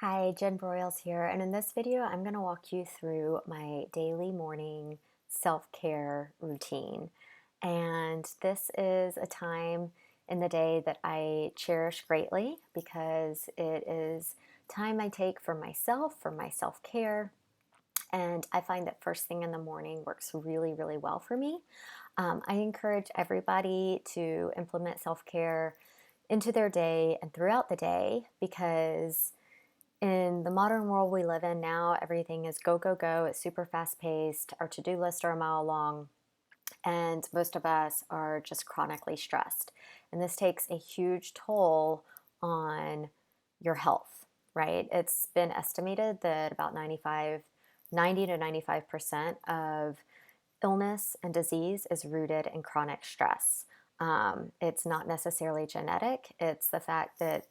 Hi, Jen Broyles here, and in this video, I'm going to walk you through my daily morning self-care routine. And this is a time in the day that I cherish greatly because it is time I take for my self-care. And I find that first thing in the morning works really, really well for me. I encourage everybody to implement self-care into their day and throughout the day because in the modern world we live in now, everything is go, go, go. It's super fast paced. Our to do lists are a mile long, and most of us are just chronically stressed. And this takes a huge toll on your health, right? It's been estimated that about 90 to 95% of illness and disease is rooted in chronic stress. It's not necessarily genetic, it's the fact that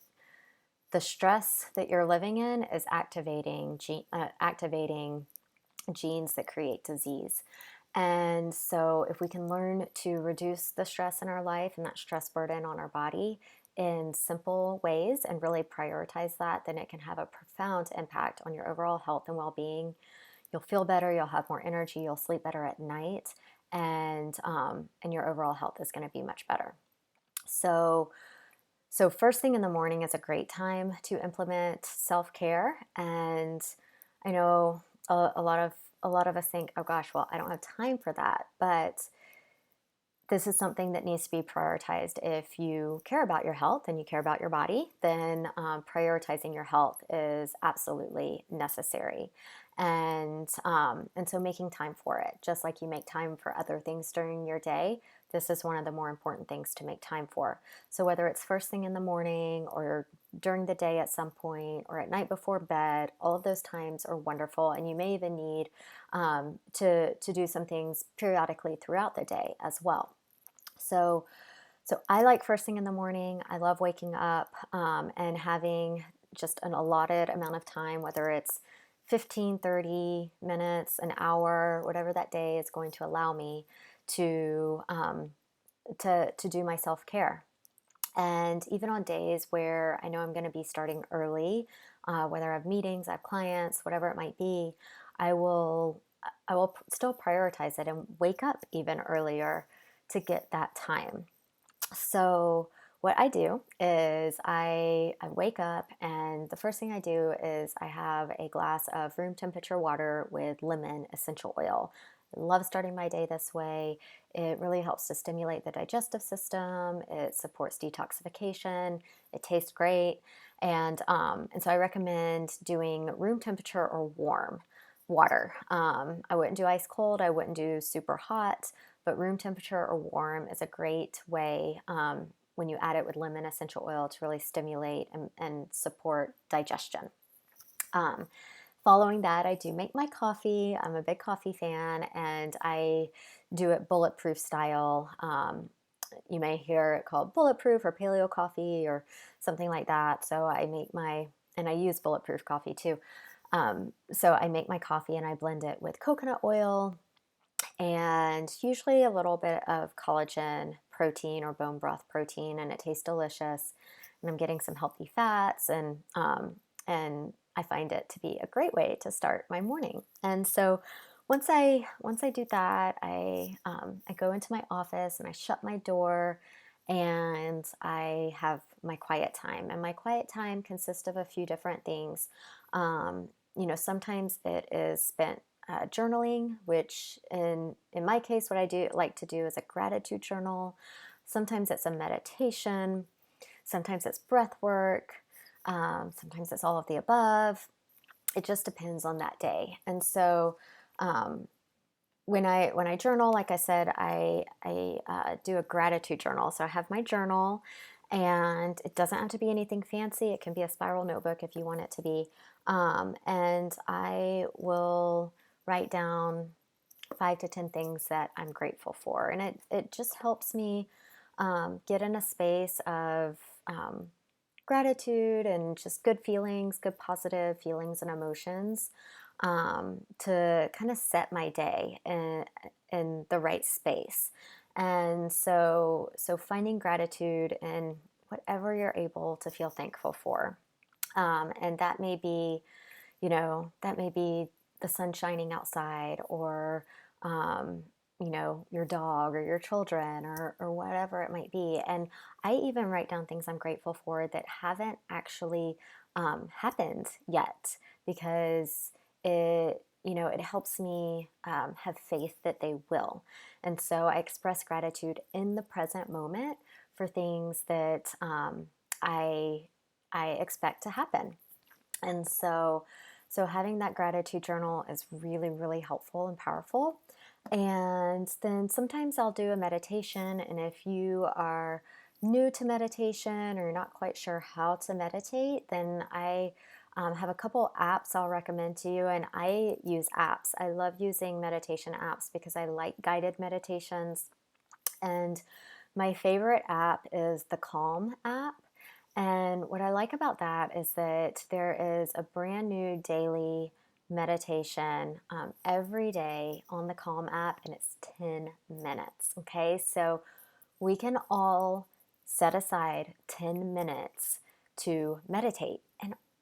the stress that you're living in is activating genes that create disease. And so, if we can learn to reduce the stress in our life and that stress burden on our body in simple ways and really prioritize that, then it can have a profound impact on your overall health and well being. You'll feel better, you'll have more energy, you'll sleep better at night, and your overall health is going to be much better. So, so first thing in the morning is a great time to implement self-care. And I know a lot of us think, oh gosh, well, I don't have time for that. But this is something that needs to be prioritized. If you care about your health and you care about your body, then prioritizing your health is absolutely necessary. And so making time for it, just like you make time for other things during your day, this is one of the more important things to make time for. So whether it's first thing in the morning or during the day at some point or at night before bed, all of those times are wonderful. And you may even need to do some things periodically throughout the day as well. So, so I like first thing in the morning. I love waking up and having just an allotted amount of time, whether it's 15, 30 minutes, an hour, whatever that day is going to allow me to to do my self-care. And even on days where I know I'm going to be starting early, whether I have meetings, I have clients, whatever it might be, I will still prioritize it and wake up even earlier to get that time. So what I do is I wake up and the first thing I do is I have a glass of room temperature water with lemon essential oil. I love starting my day this way. It really helps to stimulate the digestive system. It supports detoxification. It tastes great. And so I recommend doing room temperature or warm water. I wouldn't do ice cold. I wouldn't do super hot, but room temperature or warm is a great way when you add it with lemon essential oil to really stimulate and support digestion. Um, Following that, I do make my coffee. I'm a big coffee fan, and I do it bulletproof style. You may hear it called bulletproof or paleo coffee or something like that. So I make and I use bulletproof coffee too. So I make my coffee and I blend it with coconut oil and usually a little bit of collagen protein or bone broth protein, and it tastes delicious. And I'm getting some healthy fats, and I find it to be a great way to start my morning. And so once I do that, I go into my office and I shut my door, and I have my quiet time. And my quiet time consists of a few different things. Sometimes it is spent journaling, which in my case, what I do like to do is a gratitude journal. Sometimes it's a meditation. Sometimes it's breath work. Sometimes it's all of the above. It just depends on that day. And so um, when I journal, like I said, I do a gratitude journal. So I have my journal, and it doesn't have to be anything fancy. It can be a spiral notebook if you want it to be. And I will write down 5 to 10 things that I'm grateful for, and it just helps me get in a space of gratitude and just good feelings, good positive feelings and emotions to kind of set my day in the right space. And so finding gratitude in whatever you're able to feel thankful for. And that may be, that may be the sun shining outside, or, um, your dog or your children, or whatever it might be. And I even write down things I'm grateful for that haven't actually happened yet, because it helps me have faith that they will. And so I express gratitude in the present moment for things that I I expect to happen. And so having that gratitude journal is really, really helpful and powerful. And then sometimes I'll do a meditation. And if you are new to meditation or you're not quite sure how to meditate, then I have a couple apps I'll recommend to you. And I use apps. I love using meditation apps because I like guided meditations. And my favorite app is the Calm app. And what I like about that is that there is a brand new daily meditation every day on the Calm app, and it's 10 minutes. Okay, so we can all set aside 10 minutes to meditate,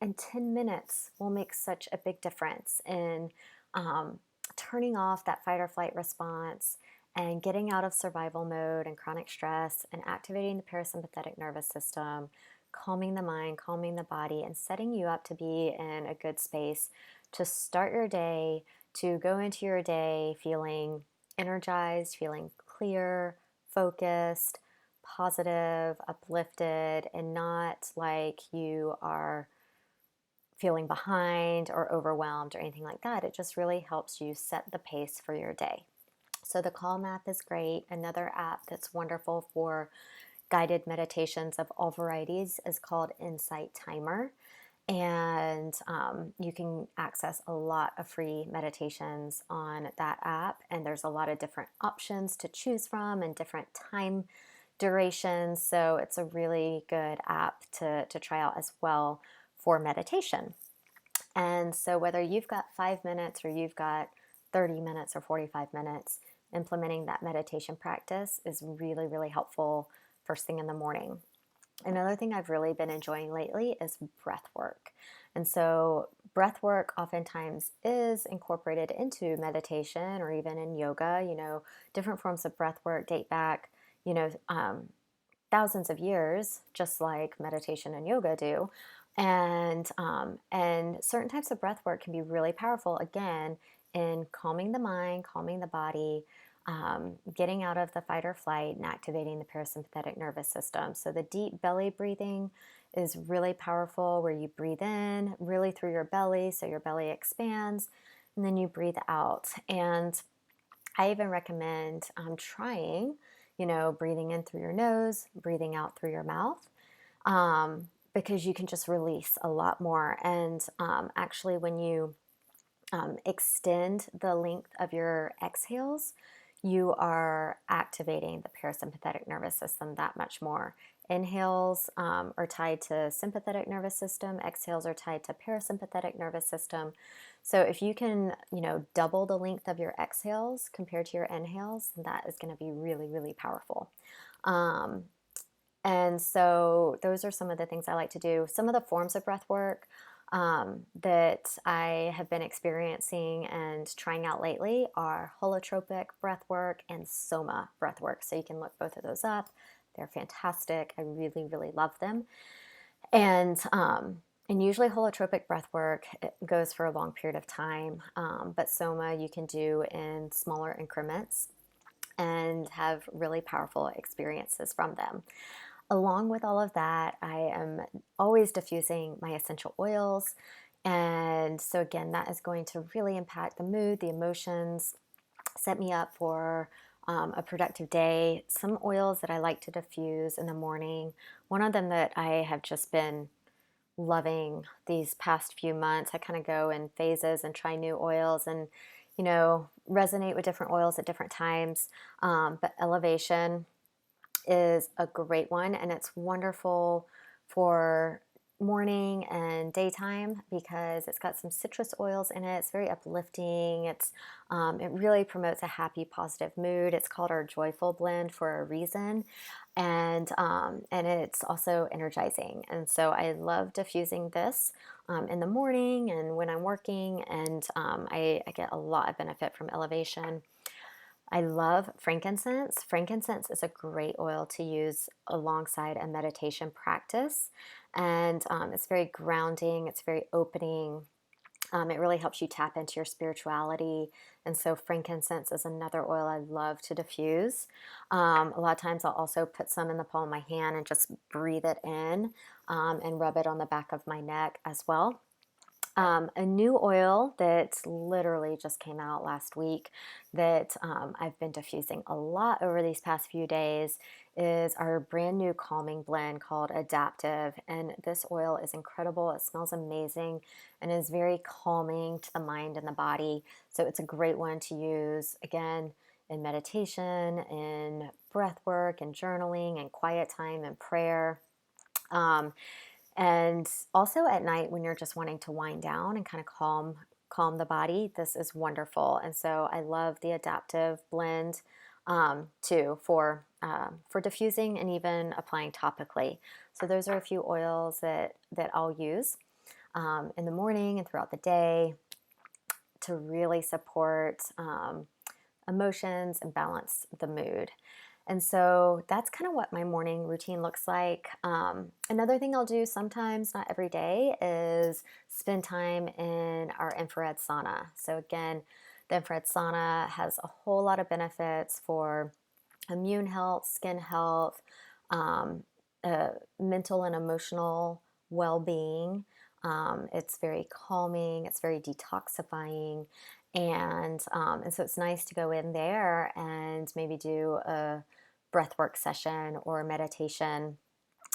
and 10 minutes will make such a big difference in um, turning off that fight or flight response and getting out of survival mode and chronic stress and activating the parasympathetic nervous system, calming the mind, calming the body, and setting you up to be in a good space to start your day, to go into your day feeling energized, feeling clear, focused, positive, uplifted, and not like you are feeling behind or overwhelmed or anything like that. It just really helps you set the pace for your day. So the Calm app is great. Another app that's wonderful for guided meditations of all varieties is called Insight Timer. And you can access a lot of free meditations on that app. And there's a lot of different options to choose from and different time durations. So it's a really good app to try out as well for meditation. And so whether you've got 5 minutes or you've got 30 minutes or 45 minutes, implementing that meditation practice is really, really helpful first thing in the morning. Another thing I've really been enjoying lately is breath work. And so, breath work oftentimes is incorporated into meditation or even in yoga. Different forms of breath work date back, you know, um, thousands of years, just like meditation and yoga do. And certain types of breath work can be really powerful, again, in calming the mind, calming the body, getting out of the fight or flight, and activating the parasympathetic nervous system. So the deep belly breathing is really powerful, where you breathe in really through your belly, so your belly expands, and then you breathe out. And I even recommend trying, breathing in through your nose, breathing out through your mouth, because you can just release a lot more. And actually, when you extend the length of your exhales, you are activating the parasympathetic nervous system that much more. Inhales are tied to sympathetic nervous system. Exhales are tied to parasympathetic nervous system. So if you can, double the length of your exhales compared to your inhales, that is going to be really, really powerful. Um, and so those are some of the things I like to do. Some of the forms of breath work that I have been experiencing and trying out lately are holotropic breath work and soma breath work. So you can look both of those up. They're fantastic. I really, really love them. And usually holotropic breath work, it goes for a long period of time, but soma you can do in smaller increments and have really powerful experiences from them. Along with all of that, I am always diffusing my essential oils. And so, again, that is going to really impact the mood, the emotions, set me up for a productive day. Some oils that I like to diffuse in the morning. One of them that I have just been loving these past few months, I kind of go in phases and try new oils and, resonate with different oils at different times. But Elevation is a great one, and it's wonderful for morning and daytime because it's got some citrus oils in it. It's very uplifting. It really promotes a happy, positive mood. It's called our joyful blend for a reason, and it's also energizing. And so I love diffusing this in the morning and when I'm working, and I get a lot of benefit from elevation. I love frankincense. Frankincense is a great oil to use alongside a meditation practice, and it's very grounding, it's very opening. It really helps you tap into your spirituality. And so, frankincense is another oil I love to diffuse. A lot of times, I'll also put some in the palm of my hand and just breathe it in and rub it on the back of my neck as well. A new oil that literally just came out last week that I've been diffusing a lot over these past few days is our brand new calming blend called Adaptive. And this oil is incredible. It smells amazing and is very calming to the mind and the body. So it's a great one to use again in meditation, in breath work, and journaling, and quiet time and prayer. Um, and also at night when you're just wanting to wind down and kind of calm the body, this is wonderful. And so I love the adaptive blend too for diffusing and even applying topically. So those are a few oils that I'll use in the morning and throughout the day to really support emotions and balance the mood. And so that's kind of what my morning routine looks like. Another thing I'll do sometimes, not every day, is spend time in our infrared sauna. So, again, the infrared sauna has a whole lot of benefits for immune health, skin health, um, mental and emotional well being. It's very calming, it's very detoxifying. And so it's nice to go in there and maybe do a breathwork session or a meditation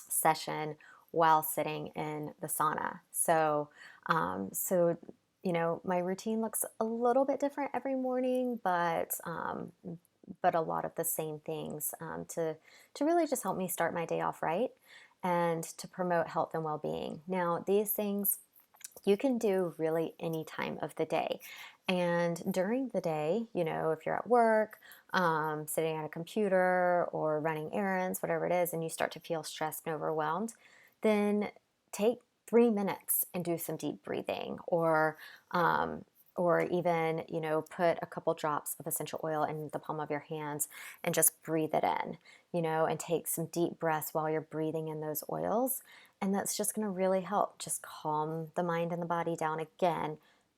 session while sitting in the sauna. So my routine looks a little bit different every morning, but a lot of the same things to really just help me start my day off right and to promote health and well-being. Now, these things you can do really any time of the day. And during the day, if you're at work, sitting at a computer or running errands, whatever it is, and you start to feel stressed and overwhelmed, then take 3 minutes and do some deep breathing, or even, put a couple drops of essential oil in the palm of your hands and just breathe it in, and take some deep breaths while you're breathing in those oils. And that's just going to really help just calm the mind and the body down again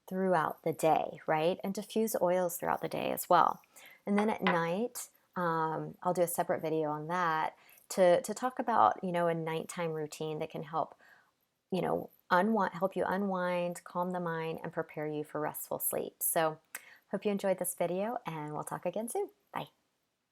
throughout the day, right? And diffuse oils throughout the day as well. And then at night, I'll do a separate video on that to talk about, a nighttime routine that can help, help you unwind, calm the mind, and prepare you for restful sleep. So, hope you enjoyed this video, and we'll talk again soon. Bye.